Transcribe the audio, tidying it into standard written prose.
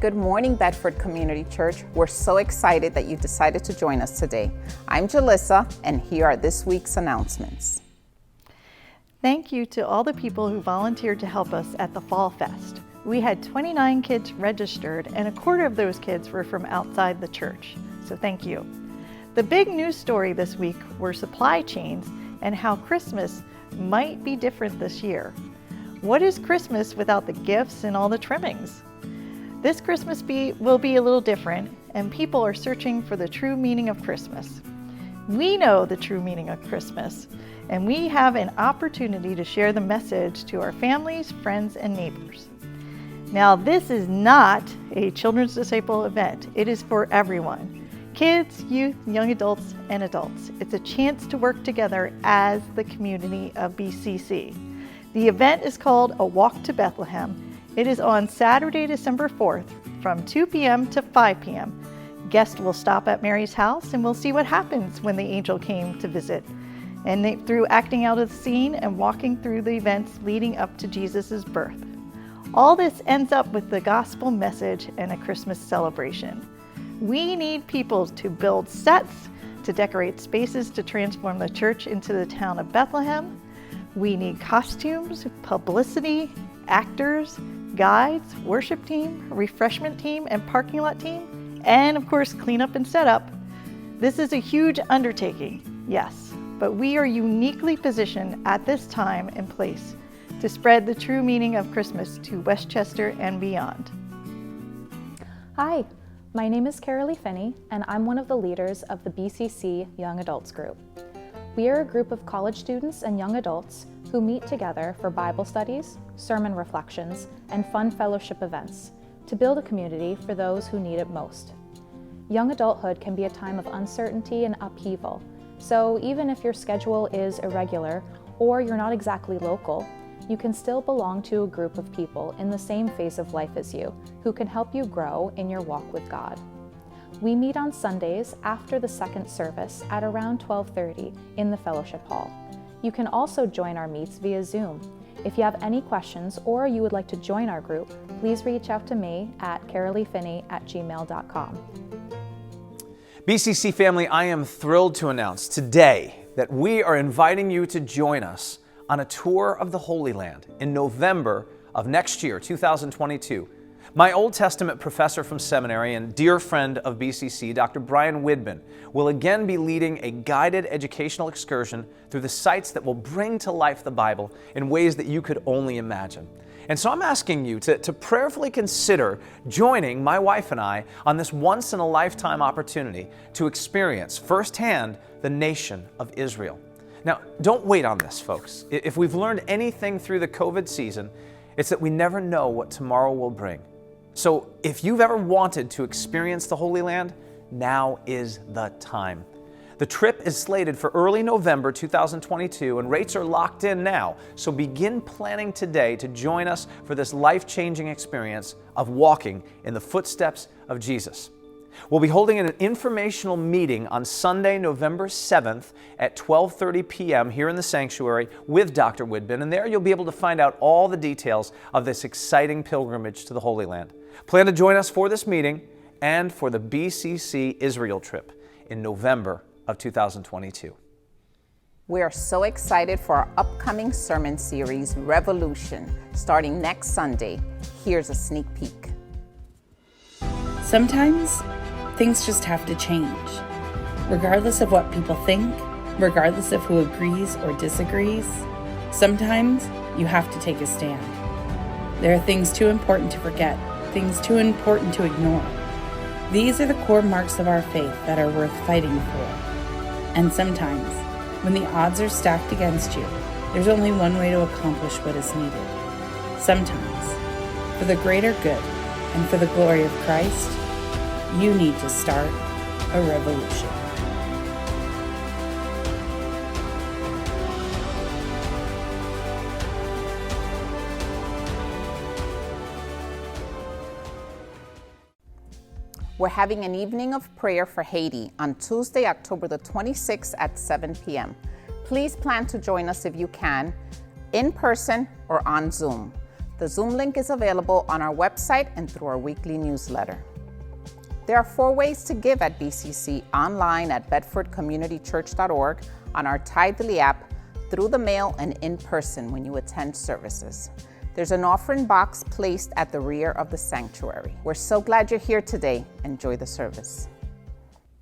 Good morning, Bedford Community Church. We're so excited that you decided to join us today. I'm Jalissa, and here are this week's announcements. Thank you to all the people who volunteered to help us at the Fall Fest. We had 29 kids registered, and a quarter of those kids were from outside the church, so thank you. The big news story this week were supply chains and how Christmas might be different this year. What is Christmas without the gifts and all the trimmings? This Christmas will be a little different, and people are searching for the true meaning of Christmas. We know the true meaning of Christmas, and we have an opportunity to share the message to our families, friends, and neighbors. Now, this is not a Children's Disciple event. It is for everyone. Kids, youth, young adults, and adults. It's a chance to work together as the community of BCC. The event is called A Walk to Bethlehem. It is on Saturday, December 4th from 2 p.m. to 5 p.m. Guests will stop at Mary's house and we'll see what happens when the angel came to visit. And through acting out of the scene and walking through the events leading up to Jesus' birth. All this ends up with the gospel message and a Christmas celebration. We need people to build sets, to decorate spaces to transform the church into the town of Bethlehem. We need costumes, publicity, actors, guides, worship team, refreshment team, and parking lot team, and of course, cleanup and setup. This is a huge undertaking, yes, but we are uniquely positioned at this time and place to spread the true meaning of Christmas to Westchester and beyond. Hi, my name is Carolee Finney, and I'm one of the leaders of the BCC Young Adults Group. We are a group of college students and young adults who meet together for Bible studies, sermon reflections, and fun fellowship events to build a community for those who need it most. Young adulthood can be a time of uncertainty and upheaval, so even if your schedule is irregular or you're not exactly local, you can still belong to a group of people in the same phase of life as you who can help you grow in your walk with God. We meet on Sundays after the second service at around 12:30 in the fellowship hall. You can also join our meets via Zoom. If you have any questions or you would like to join our group, please reach out to me at caroleefinney@gmail.com. BCC family, I am thrilled to announce today that we are inviting you to join us on a tour of the Holy Land in November of next year, 2022. My Old Testament professor from seminary and dear friend of BCC, Dr. Brian Widman, will again be leading a guided educational excursion through the sites that will bring to life the Bible in ways that you could only imagine. And so I'm asking you to prayerfully consider joining my wife and I on this once-in-a-lifetime opportunity to experience firsthand the nation of Israel. Now, don't wait on this, folks. If we've learned anything through the COVID season, it's that we never know what tomorrow will bring. So if you've ever wanted to experience the Holy Land, now is the time. The trip is slated for early November 2022 and rates are locked in now, so begin planning today to join us for this life-changing experience of walking in the footsteps of Jesus. We'll be holding an informational meeting on Sunday, November 7th at 12:30 p.m. here in the sanctuary with Dr. Widman, and there you'll be able to find out all the details of this exciting pilgrimage to the Holy Land. Plan to join us for this meeting and for the BCC Israel trip in November of 2022. We are so excited for our upcoming sermon series, Revolution, starting next Sunday. Here's a sneak peek. Sometimes things just have to change. Regardless of what people think, regardless of who agrees or disagrees, sometimes you have to take a stand. There are things too important to forget, things too important to ignore. These are the core marks of our faith that are worth fighting for. And sometimes, when the odds are stacked against you, there's only one way to accomplish what is needed. Sometimes, for the greater good and for the glory of Christ, you need to start a revolution. We're having an evening of prayer for Haiti on Tuesday, October the 26th at 7 p.m. Please plan to join us if you can, in person or on Zoom. The Zoom link is available on our website and through our weekly newsletter. There are 4 ways to give at BCC: online at bedfordcommunitychurch.org, on our Tithely app, through the mail, and in person when you attend services. There's an offering box placed at the rear of the sanctuary. We're so glad you're here today. Enjoy the service.